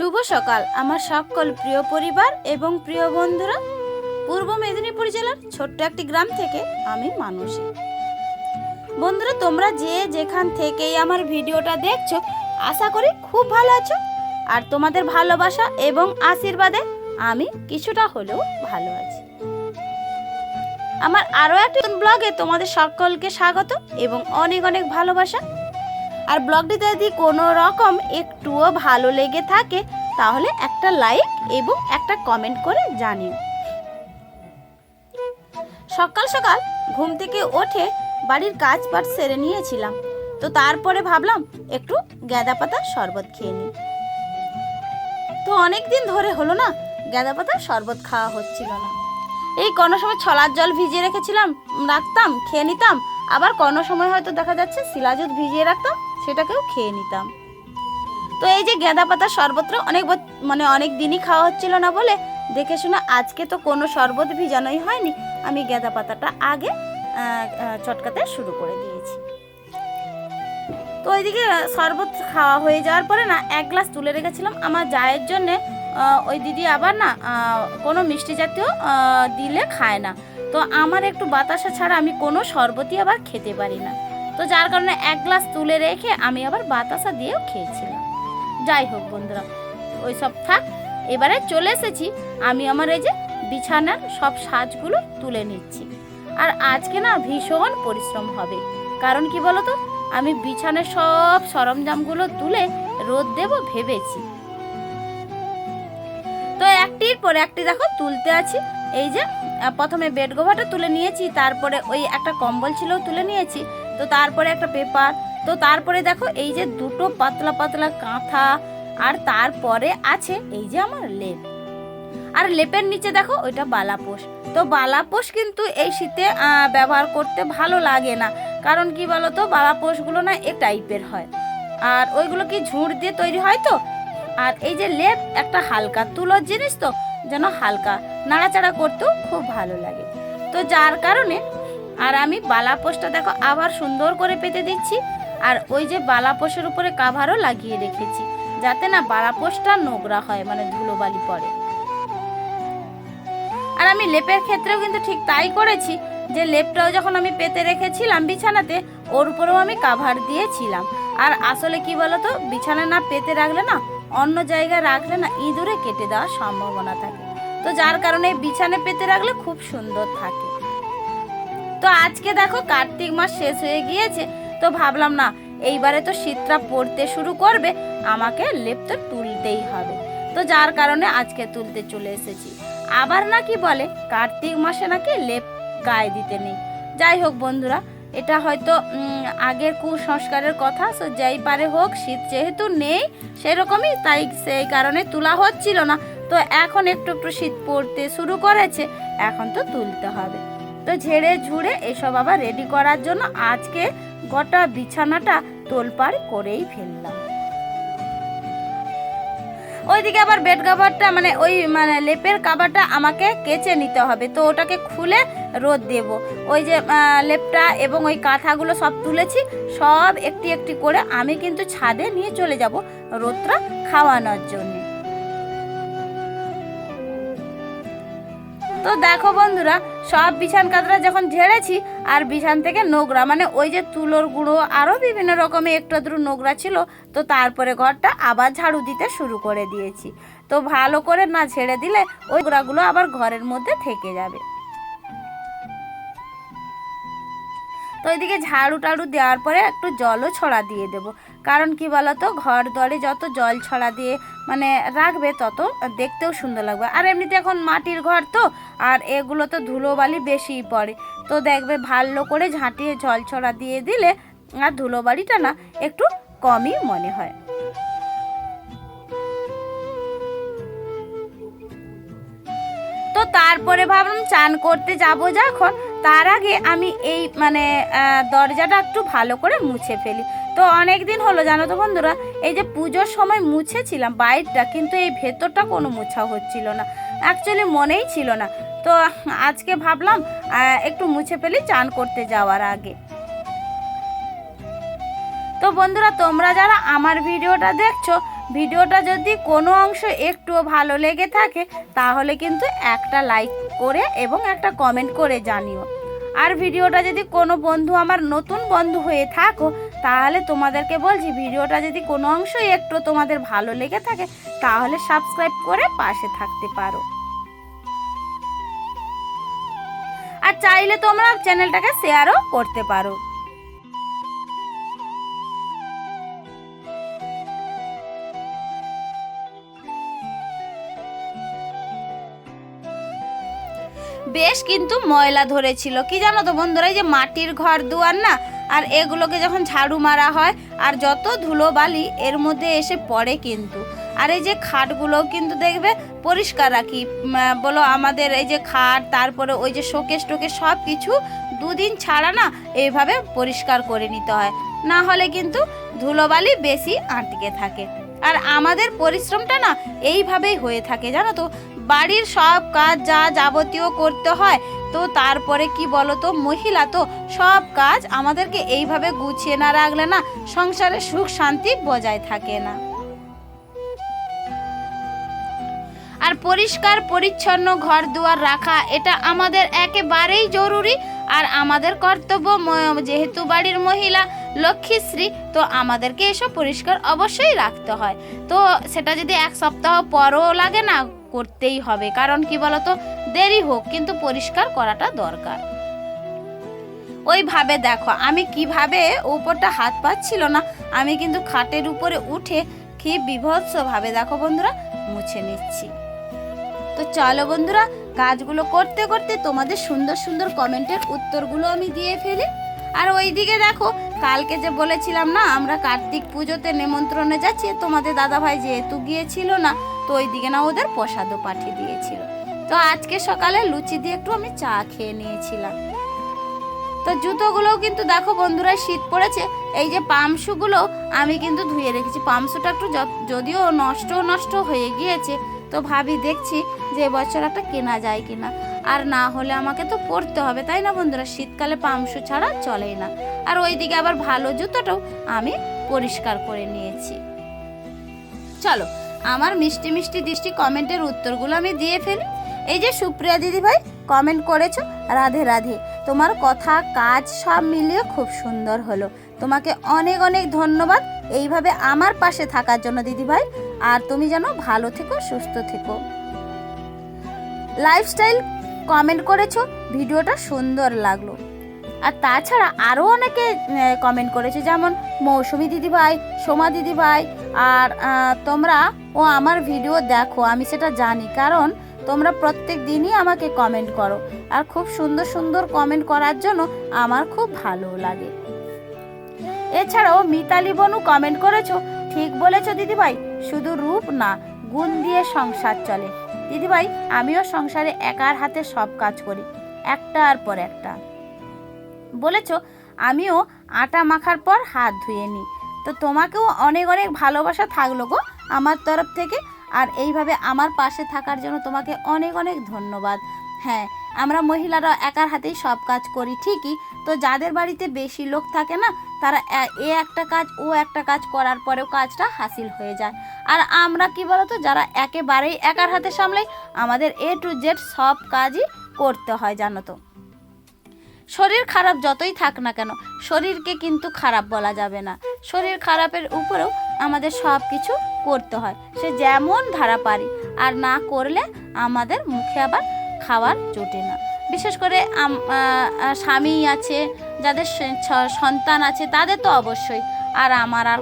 শুভ সকাল আমার সকল প্রিয় পরিবার এবং প্রিয় বন্ধুরা। পূর্ব মেদিনীপুর জেলার ছোট্ট একটি গ্রাম থেকে আমি মানসী। বন্ধুরা, তোমরা যে যেখান থেকেই আমার ভিডিওটা দেখছো, আশা করি খুব ভালো আছো। আর তোমাদের ভালোবাসা এবং আশীর্বাদে আমি কিছুটা হলেও ভালো আছি। আমার আরও একটি ব্লগে তোমাদের সকলকে স্বাগত এবং অনেক অনেক ভালোবাসা। আর ব্লগটিতে যদি কোনো রকম একটুও ভালো লেগে থাকে তাহলে একটা লাইক এবং একটা কমেন্ট করে জানিও। সকাল সকাল ঘুম থেকে উঠে বাড়ির কাজ বাজ সেরে নিয়েছিলাম, তো তারপরে ভাবলাম একটু গাঁদা পাতার শরবত খেয়ে নিই। তো অনেক দিন ধরে হলো না গাঁদা পাতার শরবত খাওয়া হচ্ছিল না। এই কোনো সময় ছলার জল ভিজিয়ে রাখতাম খেয়ে নিতাম, আবার কোনো সময় হয়তো দেখা যাচ্ছে শিলা দুধ ভিজিয়ে রাখতাম, সেটাকেও খেয়ে নিতাম। তো এই যে গাঁদা পাতার শরবতটা অনেক দিনই খাওয়া হচ্ছিল না বলে দেখে শুনে আজকে তো কোনো শরবত ভিজানোই হয়নি, আমি গাঁদা পাতাটা আগে চটকাতে শুরু করে দিয়েছি। তো ওইদিকে শরবত খাওয়া হয়ে যাওয়ার পরে না এক গ্লাস তুলে রেখেছিলাম আমার জায়ের জন্যে। ওই দিদি আবার না কোনো মিষ্টি জাতীয় দিলে খায় না, তো আমার একটু বাতাসা ছাড়া আমি কোনো শরবতই আবার খেতে পারি না। তো যার কারণে এক গ্লাস তুলে রেখে আমি আবার বাতাসা দিয়েও খেয়েছিলাম। যাই হোক বন্ধুরা, ওই সব থাক। এবারে চলে এসেছি আমি আমার এই যে বিছানার সব সাজগুলো তুলে নিচ্ছি। আর আজকে না ভীষণ পরিশ্রম হবে, কারণ কি বলো তো, আমি বিছানার সব সরঞ্জামগুলো তুলে রোদ দেব ভেবেছি। তো একটির পরে একটি দেখো তুলতে আছি। এই যে প্রথমে বেড কভারটা তুলে নিয়েছি, তারপরে ওই একটা কম্বল ছিল তুলে নিয়েছি, তো তারপরে একটা পেপার, তো তারপরে দেখো এই যে দুটো পাতলা পাতলা কাঁথা, আর তারপরে আছে এই যে আমার লেপ। আর লেপের নিচে দেখো ওইটা বালাপোষ। তো বালাপোষ কিন্তু এই শীতে ব্যবহার করতে ভালো লাগে না, কারণ কি বলতো বালাপোষগুলো না এ টাইপের হয়, আর ওইগুলো কি ঝুড় দিয়ে তৈরি হয় তো। আর এই যে লেপ একটা হালকা তুলোর জিনিস, তো যেন হালকা নাড়াচাড়া করতেও খুব ভালো লাগে। তো যার কারণে আর আমি বালাপোষটা দেখো আবার সুন্দর করে পেতে দিচ্ছি। আর ওই যে বালাপোষের উপরে কাভারও লাগিয়ে রেখেছি, যাতে না বালাপোষটা নোংরা হয়, মানে ধুলোবালি পড়ে। আর আমি লেপের ক্ষেত্রেও কিন্তু ঠিক তাই করেছি, যে লেপটাও যখন আমি পেতে রেখেছিলাম বিছানাতে, ওর উপরেও আমি কাভার দিয়েছিলাম। আর আসলে কি বলতো, বিছানা না পেতে রাখলে না, অন্য জায়গায় রাখলে না ইঁদুরে কেটে দেওয়ার সম্ভাবনা থাকে, তো যার কারণে বিছানা পেতে রাখলে খুব সুন্দর থাকে। তো আজকে দেখো কার্তিক মাস শেষ হয়ে গিয়েছে, তো ভাবলাম না এইবারে তো শীতটা পড়তে শুরু করবে, আমাকে লেপ তো তুলতেই হবে। তো যার কারণে আজকে তুলতে চলে এসেছি। আবার নাকি বলে কার্তিক মাসে নাকি লেপ গায়ে দিতে নেই। যাই হোক বন্ধুরা, এটা হয়তো আগের কুসংস্কারের কথা, সো যাই পারে হোক, শীত যেহেতু নেই সেরকমই, তাই সেই কারণে তোলা হচ্ছিল না। তো এখন একটু একটু শীত পড়তে শুরু করেছে, এখন তো তুলতে হবে। তো ঝেড়ে ঝুড়ে এসব আবার রেডি করার জন্য আজকে গোটা বিছানাটা তোলপাড় করেই ফেললাম। ওইদিকে আবার বেড কাভারটা মানে লেপের কাভারটা আমাকে কেচে নিতে হবে, তো ওটাকে খুলে রোদ দেব। ওই যে লেপটা এবং ওই কাঁথাগুলো সব তুলেছি, সব একটি একটি করে আমি কিন্তু ছাদে নিয়ে চলে যাব রোদটা খাওয়ানোর জন্য। তো দেখো বন্ধুরা, সব বিছান কাঁথা যখন ঝেড়েছি, আর বিছান থেকে নোংরা মানে ওই যে তুলোর গুঁড়ো আরও বিভিন্ন রকমের একটু আধটু নোংরা ছিল, তো তারপরে ঘরটা আবার ঝাড়ু দিতে শুরু করে দিয়েছি। তো ভালো করে না ঝেড়ে দিলে ওই নোংরাগুলো আবার ঘরের মধ্যে থেকে যাবে। তো এদিকে ঝাড়ু টাড়ু দেওয়ার পরে একটু জলও ছড়া দিয়ে দেব, কারণ কি বলতো, ঘর দরে যত জল ছড়া দিয়ে মানে রাখবে তত দেখতেও সুন্দর লাগবে। আর এমনিতে এখন মাটির ঘর তো, আর এগুলো তো ধুলোবালি বেশিই পড়ে, তো দেখবে ভালো করে ঝাঁটিয়ে জল ছড়া দিয়ে দিলে আর ধুলোবালিটা না একটু কমই মনে হয়। তো তারপরে ভাবলাম চান করতে যাব যখন, তার আগে আমি এই দরজাটা একটু ভালো করে মুছে ফেলি। তো অনেক দিন হলো জানো তো বন্ধুরা, এই যে পুজোর সময় মুছেছিলাম বাইরটা, কিন্তু এই ভেতরটা কোনো মুছা হচ্ছিল না, অ্যাকচুয়ালি মনেই ছিল না। তো আজকে ভাবলাম একটু মুছে ফেলি চান করতে যাওয়ার আগে। তো বন্ধুরা, তোমরা যারা আমার ভিডিওটা দেখছো ভিডিওটা যদি কোনো অংশ একটুও ভালো লেগে থাকে তাহলে কিন্তু একটা লাইক করে এবং একটা কমেন্ট করে জানিও। আর ভিডিওটা যদি কোনো বন্ধু আমার নতুন বন্ধু হয়ে থাকো তাহলে তোমাদেরকে বলছি, ভিডিওটা যদি কোনো অংশই একটু তোমাদের ভালো লেগে থাকে তাহলে সাবস্ক্রাইব করে পাশে থাকতে পারো। আর চাইলে তোমরা চ্যানেলটাকে শেয়ারও করতে পারো। বেশ কিন্তু ময়লা ধরেছিল, কি জানো তো বন্ধুরা, এই যে মাটির ঘর দুয়ার না, আর এগুলোকে যখন ঝাড়ু মারা হয় আর যত ধুলো বালি এর মধ্যে এসে পড়ে কিন্তু। আর এই যে খাটগুলোও কিন্তু দেখবে পরিষ্কার রাখি, বলো আমাদের এই যে খাট, তারপরে ওই যে শোকেস টোকেস সব কিছু দুদিন ছাড়া না এইভাবে পরিষ্কার করে নিতে হয়, না হলে কিন্তু ধুলোবালি বেশি আটকে থাকে। আর আমাদের পরিশ্রমটা না এইভাবেই হয়ে থাকে জানো তো, বাড়ির সব কাজ যা যাবতীয় করতে হয়, তো তারপরে কি বলো তো, মহিলা তো সব কাজ আমাদেরকে এইভাবে গুছিয়ে না রাখলে না সংসারে সুখ শান্তি বজায় থাকে না। আর পরিষ্কার পরিচ্ছন্ন ঘর দুয়ার রাখা এটা আমাদের একেবারেই জরুরি। আর আমাদের কর্তব্য, যেহেতু বাড়ির মহিলা লক্ষ্মীশ্রী, তো আমাদেরকে এসব পরিষ্কার অবশ্যই রাখতে হয়। তো সেটা যদি এক সপ্তাহ পরও লাগে না, করতেই হবে, কারণ কি বলতো, দেরি হোক কিন্তু পরিষ্কার করাটা দরকার। ওইভাবে দেখো আমি কিভাবে উপরটা হাত পাচ্ছিল না, আমি কিন্তু খাটের উপরে উঠে কি বিভৎসভাবে দেখো বন্ধুরা মুছে নিচ্ছি। তো চলো বন্ধুরা, কাজগুলো করতে করতে তোমাদের সুন্দর সুন্দর কমেন্টের উত্তরগুলো আমি দিয়ে ফেলি। আর ওইদিকে দেখো, কালকে যে বলেছিলাম না আমরা কার্তিক পুজোতে নেমন্ত্রণে যাচ্ছি, তোমাদের দাদাভাই যেহেতু গিয়েছিল না, তো ওইদিকে না ওদের প্রসাদও পাঠিয়ে দিয়েছিল। তো আজকে সকালে লুচি দিয়ে একটু আমি চা খেয়ে নিয়েছিলাম। তো জুতোগুলোও কিন্তু দেখো বন্ধুরা শীত পড়েছে, এই যে পামশুগুলো আমি কিন্তু ধুয়ে রেখেছি। পামশুটা একটু যদিও নষ্ট হয়ে গিয়েছে, তো ভাবি দেখছি যে এবছর একটা কেনা যায় কিনা, আর না হলে আমাকে তো পরতে হবে, তাই না বন্ধুরা, শীতকালে পামশু ছাড়া চলেই না। আর ওইদিকে আবার ভালো জুতোটাও আমি পরিষ্কার করে নিয়েছি। চলো আমার মিষ্টি মিষ্টি দৃষ্টি কমেন্টের উত্তরগুলো আমি দিয়ে ফেলি। এই যে সুপ্রিয়া দিদি ভাই কমেন্ট করেছো, রাধে রাধে, তোমার কথা কাজ সব মিলিয়ে খুব সুন্দর হলো, তোমাকে অনেক অনেক ধন্যবাদ এইভাবে আমার পাশে থাকার জন্য দিদি ভাই। আর তুমি যেন ভালো থেকো, সুস্থ থেকো। লাইফস্টাইল কমেন্ট করেছো, ভিডিওটা সুন্দর লাগলো। আর তাছাড়া আরও অনেকে কমেন্ট করেছে, যেমন মৌসুমী দিদিভাই, সোমা দিদিভাই। আর তোমরা আমার ভিডিও দেখো, আমি সেটা জানি, কারণ তোমরা প্রত্যেক দিনই আমাকে কমেন্ট করো, আর খুব সুন্দর সুন্দর কমেন্ট করার জন্য আমার খুব ভালো লাগে। এছাড়াও মিতালি বনু কমেন্ট করেছো, ঠিক বলেছো দিদিভাই, শুধু রূপ না গুণ দিয়ে সংসার চলে। দিদিভাই আমিও সংসারে একার হাতে সব কাজ করি, একটার পর একটা। বলেছো আমিও আটা মাখার পর হাত ধুয়ে নিই। তো তোমাকেও অনেক অনেক ভালোবাসা থাকলো গো আমার তরফ থেকে। আর এইভাবে আমার পাশে থাকার জন্য তোমাকে অনেক অনেক ধন্যবাদ। হ্যাঁ, আমরা মহিলারা একার হাতেই সব কাজ করি ঠিকই, তো যাদের বাড়িতে বেশি লোক থাকে না, তারা এ একটা কাজ ও একটা কাজ করার পরেও কাজটা হাসিল হয়ে যায়। আর আমরা কি বলতো, যারা একেবারেই একার হাতে সামলাই, আমাদের A to Z সব কাজই করতে হয় জানো তো। শরীর খারাপ যতই থাক না কেন, শরীরকে কিন্তু খারাপ বলা যাবে না। শরীর খারাপের উপরেও আমাদের সব কিছু করতে হয়, সে যেমন ধারা পারি। আর না করলে আমাদের মুখে আবার খাবার জোটে না। বিশেষ করে স্বামী আছে, যাদের সন্তান আছে, তাদের তো অবশ্যই। আর আমার আর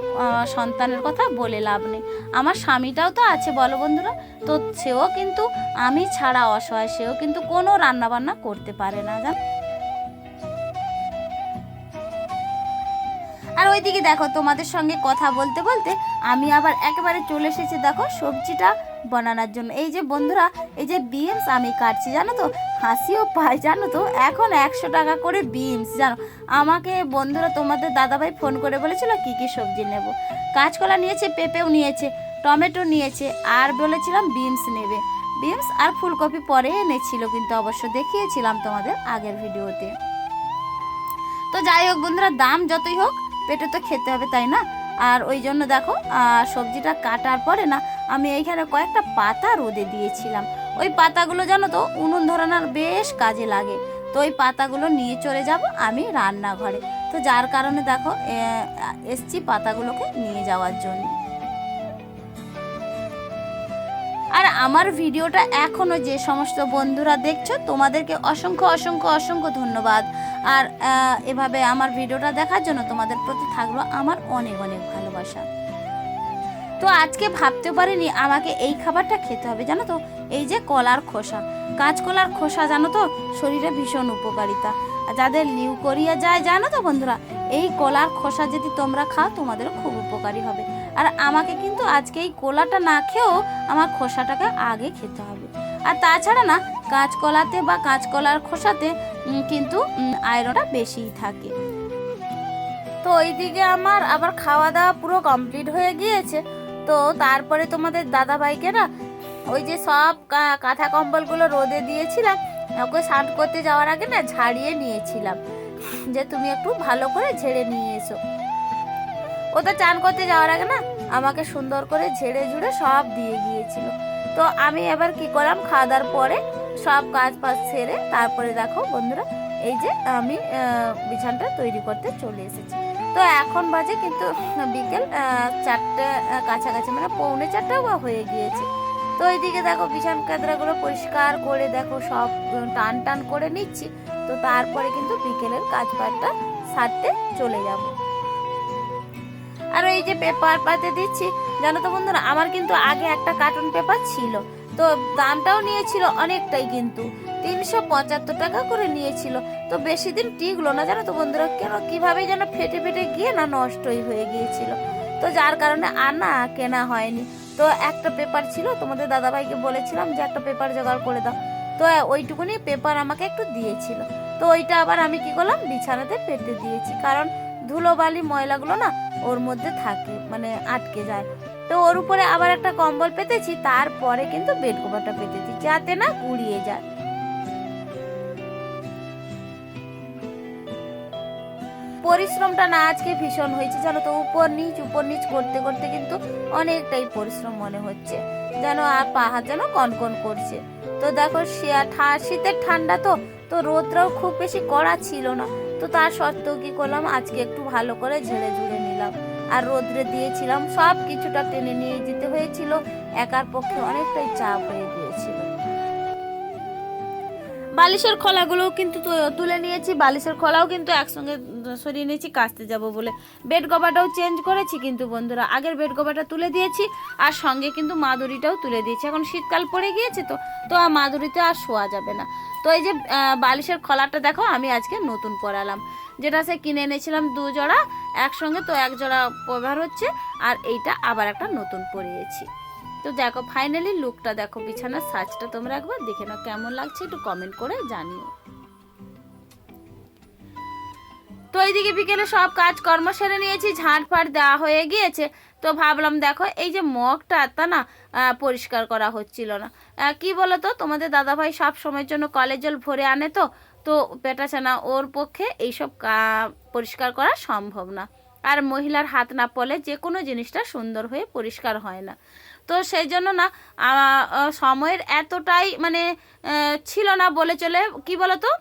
সন্তানের কথা বলে লাভ নেই। আমার স্বামীটাও তো আছে বলো বন্ধুরা, তো সেও কিন্তু আমি ছাড়া অসহায়, সেও কিন্তু কোনো রান্নাবান্না করতে পারে না জান। আর ওইদিকে দেখো তোমাদের সঙ্গে কথা বলতে বলতে আমি আবার একেবারে চলে এসেছি দেখো সবজিটা বানানোর জন্য। এই যে বন্ধুরা, এই যে বিনস আমি কাটছি জানো তো, হাসিও পায় জানো তো, এখন 100 টাকা করে বিনস জানো। আমাকে বন্ধুরা তোমাদের দাদাভাই ফোন করে বলেছিল কি কি সবজি নেব। কাঁচকলা নিয়েছে, পেঁপেও নিয়েছে, টমেটো নিয়েছে, আর বলেছিলাম বিনস নেবে। বিনস আর ফুলকপি পরে এনেছিল, কিন্তু অবশ্য দেখিয়েছিলাম তোমাদের আগের ভিডিওতে। তো যাই হোক বন্ধুরা, দাম যতই হোক পেটে তো খেতে হবে তাই না। আর ওই জন্য দেখো সবজিটা কাটার পরে না আমি এইখানে কয়েকটা পাতা রোদে দিয়েছিলাম। ওই পাতাগুলো জানো তো উনুন ধরানোর বেশ কাজে লাগে। তো ওই পাতাগুলো নিয়ে চলে যাব আমি রান্নাঘরে। তো যার কারণে দেখো এসছি পাতাগুলোকে নিয়ে যাওয়ার জন্য। আর আমার ভিডিওটা এখনও যে সমস্ত বন্ধুরা দেখছো তোমাদেরকে অসংখ্য অসংখ্য অসংখ্য ধন্যবাদ। আর এভাবে আমার ভিডিওটা দেখার জন্য তোমাদের প্রতি থাকলো আমার অনেক অনেক ভালোবাসা। তো আজকে ভাবতে পারিনি আমাকে এই খাবারটা খেতে হবে, জানো তো, এই যে কলার খোসা, কাঁচকলার খোসা, জানো তো শরীরে ভীষণ উপকারিতা। যাদের লিউকোরিয়া যায় জানো তো বন্ধুরা, এই কলার খোসা যদি তোমরা খাও তোমাদেরও খুব উপকারী হবে। আর আমাকে কিন্তু আজকে এই কলাটা না খেয়েও আমার খোসাটাকে আগে খেতে হবে। আর তাছাড়া না কাঁচকলাতে বা কাঁচকলার খোসাতে কিন্তু আয়রনটা বেশিই থাকে। তো ওইদিকে আমার আবার খাওয়া দাওয়া পুরো কমপ্লিট হয়ে গিয়েছে। তো তারপরে তোমাদের দাদাভাইকে না ওই যে সব কাঁথা কম্বলগুলো রোদে দিয়েছিলাম, ওকে স্নান করতে যাওয়ার আগে না ঝাড়িয়ে নিয়েছিলাম যে তুমি একটু ভালো করে ঝেড়ে নিয়ে এসো। ও তো চান করতে যাওয়ার আগে না আমাকে সুন্দর করে ঝেড়ে ঝুড়ে সব দিয়ে গিয়েছিল। তো আমি এবার কি করলাম, খাওয়া দাওয়ার পরে সব কাজ ফাজ সেরে তারপরে দেখো বন্ধুরা এই যে আমি বিছানাটা তৈরি করতে চলে এসেছি। তো এখন বাজে কিন্তু বিকেল 4টে কাছাকাছি, মানে 3:45 হয়ে গিয়েছে। তো এইদিকে দেখো বিছানা কাঁদরাগুলো পরিষ্কার করে দেখো সব টান টান করে নিচ্ছি। তো তারপরে কিন্তু বিকেলের কাজ পাটটা সারতে চলে যাব। আর এই যে পেপার পাতে দিচ্ছি, জানো তো বন্ধুরা আমার কিন্তু আগে একটা কার্টুন পেপার ছিল, তো দামটাও নিয়েছিল অনেকটাই, কিন্তু 375 টাকা করে নিয়েছিল। তো বেশি দিন টিকলো না জানো তো বন্ধুরা, কেন কিভাবে যেন ফেটে ফেটে গিয়ে না নষ্টই হয়ে গিয়েছিল। তো যার কারণে আর না কেনা হয়নি। তো একটা পেপার ছিল, তোমাদের দাদাভাইকে বলেছিলাম যে একটা পেপার জোগাড় করে দাও। তো ওইটুকুনি পেপার আমাকে একটু দিয়েছিল। তো ওইটা আবার আমি কি করলাম, বিছানাতে পেতে দিয়েছি, কারণ ধুলোবালি ময়লাগুলো না ওর মধ্যে থাকে, মানে আটকে যায়। তো ওর উপরে আবার একটা কম্বল পেতেছি, তারপরে কিন্তু বেড কভারটা পেতেছি যাতে না গুড়িয়ে যায়। পরিশ্রমটা না আজকে ভীষণ হয়েছে জানো তো, উপর নিচ করতে করতে কিন্তু অনেকটাই পরিশ্রম মনে হচ্ছে, যেন আর পা হাত যেন কনকন করছে। তো দেখো শীতের ঠান্ডা, তো রোদটাও খুব বেশি কড়া ছিল না। তো তার সত্ত্বেও কি করলাম, আজকে একটু ভালো করে ঝেড়ে ঝুড়ে নিলাম আর রোদ্রে দিয়েছিলাম, সব কিছুটা টেনে নিয়ে যেতে হয়েছিল, একার পক্ষে অনেকটাই চাপ হয়ে গিয়েছিল। বালিশের খোলাগুলোও কিন্তু তুলে নিয়েছি, বালিশের খোলাও কিন্তু একসঙ্গে সরিয়ে নিয়েছি কাচতে যাব বলে। বেড কভারটাও চেঞ্জ করেছি কিন্তু বন্ধুরা, আগের বেড কভারটা তুলে দিয়েছি আর সঙ্গে কিন্তু মাদুরিটাও তুলে দিয়েছি। এখন শীতকাল পড়ে গিয়েছে, তো আর মাদুরিতে আর শোয়া যাবে না। তো এই যে বালিশের খোলাটা দেখো আমি আজকে নতুন পরালাম, যেটা সে কিনে এনেছিলাম 2 জোড়া একসঙ্গে, তো 1 জোড়া ব্যবহার হচ্ছে আর এইটা আবার একটা নতুন পরিয়েছি। তো দেখো ফাইনালি লুকটা দেখো, বিছানার সাজটা তোমরা একবার দেখে নাও, কেমন লাগছে একটু কমেন্ট করে জানিও। তো এইদিকে বিকেলে সব কাজ কর্ম সেরে নিয়েছি, ঝাঁট ফাট দেওয়া হয়ে গিয়েছে। তো ভাবলাম দেখো এই যে মগটা তা না পরিষ্কার করা হচ্ছিল না। কি বলো তো, তোমাদের দাদাভাই সব সময়ের জন্য কলের জল ভরে আনে, তো পেটাছে না, ওর পক্ষে এইসব পরিষ্কার করা সম্ভব না। আর মহিলার হাত না পড়লে যে কোনো জিনিসটা সুন্দর হয়ে পরিষ্কার হয় না। তো সেই জন্য না সময়ের এতটাই মানে ছিল না বলে চলে। কি বলো তো,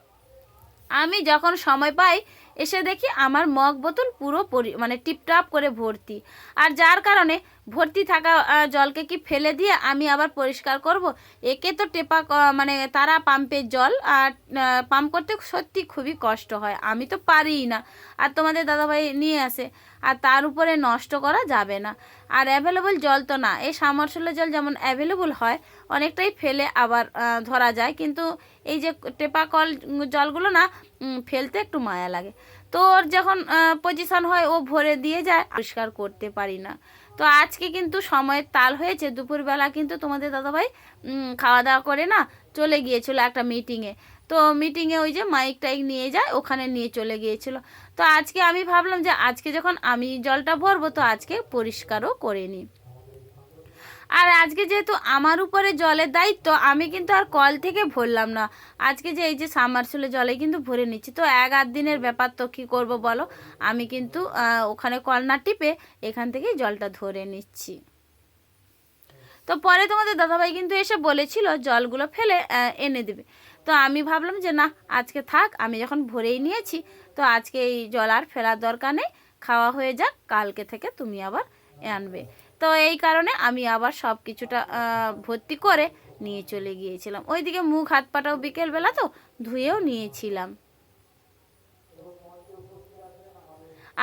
আমি যখন সময় পাই এসে দেখি আমার মগ বোতল পুরো মানে টিপটাপ করে ভর্তি। আর যার কারণে ভর্তি থাকা জলকে কি ফেলে দিয়ে আমি আবার পরিষ্কার করব? একে তো টেপা মানে তারা পাম্পের জল, আর পাম্প করতে সত্যি খুবই কষ্ট হয়, আমি তো পারিই না। আর তোমাদের দাদাভাই নিয়ে আসে, আর তার উপরে নষ্ট করা যাবে না। আর অ্যাভেলেবল জল তো না, এই সাবমার্সিবল জল যেমন অ্যাভেলেবল হয় অনেকটাই ফেলে আবার ধরা যায়, কিন্তু এই যে টেপা কল জলগুলো না ফেলতে একটু মায়া লাগে। তো ওর যখন পজিশন হয় ও ভরে দিয়ে যায়, পরিষ্কার করতে পারি না। তো আজকে কিন্তু সময়ের তাল হয়েছে, দুপুরবেলা কিন্তু তোমাদের দাদাভাই খাওয়া দাওয়া করে না চলে গিয়েছিল একটা মিটিংয়ে। তো মিটিংয়ে ওই যে মাইক টাইক নিয়ে যায়, ওখানে নিয়ে চলে গিয়েছিল। তো আজকে আমি ভাবলাম যে আজকে যখন আমি জলটা ভরবো তো আজকে পরিষ্কারও করে নিই। আর আজকে যেহেতু আমার উপরে জলের দায়িত্ব, আমি কিন্তু আর কল থেকে ভরলাম না। আজকে যে এই যে সাবমার্সিবলে জলে কিন্তু ভরে নিচ্ছি। তো 1-8 দিনের ব্যাপার, তো কী করব বলো, আমি কিন্তু ওখানে কল না টিপে এখান থেকেই জলটা ধরে নিচ্ছি। তো পরে তোমাদের দাদাভাই কিন্তু এসে বলেছিল জলগুলো ফেলে এনে দেবে। তো আমি ভাবলাম যে না, আজকে থাক, আমি যখন ভরেই নিয়েছি তো আজকে এই জল আর ফেলার দরকার নেই, খাওয়া হয়ে যাক, কালকে থেকে তুমি আবার আনবে। তো এই কারণে আমি আবার সব কিছুটা ভর্তি করে নিয়ে চলে গিয়েছিলাম। ওইদিকে মুখ হাত পাটাও বিকেলবেলা তো ধুয়েও নিয়েছিলাম।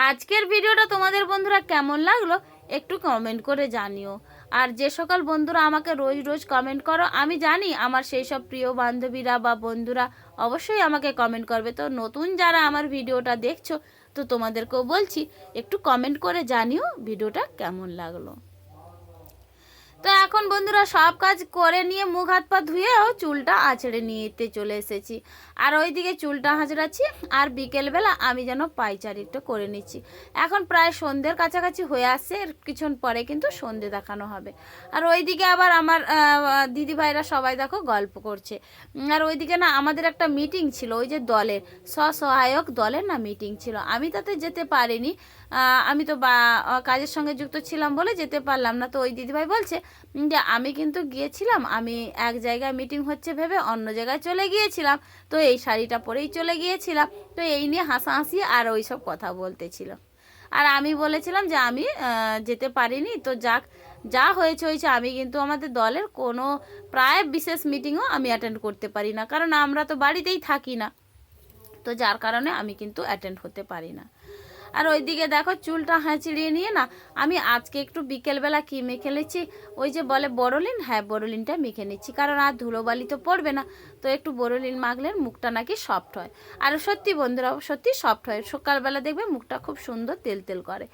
আজকের ভিডিওটা তোমাদের বন্ধুরা কেমন লাগলো একটু কমেন্ট করে জানিও। আর যে সকল বন্ধুরা আমাকে রোজ রোজ কমেন্ট করো, আমি জানি আমার সেই সব প্রিয় বান্ধবীরা বা বন্ধুরা অবশ্যই আমাকে কমেন্ট করবে। তো নতুন যারা আমার ভিডিওটা দেখছো, তো তোমাদেরকেও বলছি একটু কমেন্ট করে জানিও ভিডিওটা কেমন লাগলো। তো এখন বন্ধুরা সব কাজ করে নিয়ে মুখ হাত পা ধুয়েও চুলটা আঁচড়ে নিতে চলে এসেছি। আর ওইদিকে চুলটা আঁচড়াচ্ছি, আর বিকেলবেলা আমি যেন পায়চারি একটু করে নিচ্ছি। এখন প্রায় সন্ধ্যের কাছাকাছি হয়ে আসছে, এর কিছুক্ষণ পরে কিন্তু সন্ধ্যে দেখানো হবে। আর ওইদিকে আবার আমার দিদি ভাইরা সবাই দেখো গল্প করছে। আর ওইদিকে না আমাদের একটা মিটিং ছিল, ওই যে দলের স্বসহায়ক দলের না মিটিং ছিল, আমি তাতে যেতে পারিনি। আমি তো কাজের সঙ্গে যুক্ত ছিলাম বলে যেতে পারলাম না। তো ওই দিদিভাই বলছে যে আমি কিন্তু গিয়েছিলাম, আমি এক জায়গায় মিটিং হচ্ছে ভেবে অন্য জায়গায় চলে গিয়েছিলাম, তো এই শাড়িটা পরেই চলে গিয়েছিলাম। তো এই নিয়ে হাসাহাসি আর ওই সব কথা বলতেছিল। আর আমি বলেছিলাম যে আমি যেতে পারিনি, তো যাক, যা হয়েছে হয়েছে। আমি কিন্তু আমাদের দলের কোনো প্রায় বিশেষ মিটিংও আমি অ্যাটেন্ড করতে পারি না, কারণ আমরা তো বাড়িতেই থাকি না, তো যার কারণে আমি কিন্তু অ্যাটেন্ড হতে পারি না। আর ওইদিকে দেখো চুলটা হাঁচিড়িয়ে নিয়ে না আমি আজকে একটু বিকেলবেলা কি মেখে নিচ্ছি, ওই যে বলে বোরোলিন, হ্যাঁ বোরোলিনটা মেখে নিচ্ছি, কারণ আর ধুলোবালি তো পড়বে না। তো একটু বোরোলিন মাখলে মুখটা নাকি সফট হয়। আর সত্যি বন্ধুরা, সত্যি সফট হয়, সকালবেলা দেখবে মুখটা খুব সুন্দর তেল তেল করে।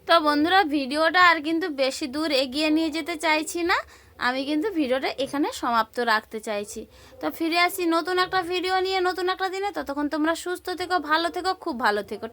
তো বন্ধুরা ভিডিওটা আর কিন্তু বেশি দূর এগিয়ে নিয়ে যেতে চাইছি না, আমি কিন্তু ভিডিওটা এখানে সমাপ্ত রাখতে চাইছি। তো ফিরে আসি নতুন একটা ভিডিও নিয়ে নতুন একটা দিনে। ততক্ষণ তোমরা সুস্থ থেকো, ভালো থেকো, খুব ভালো থেকো।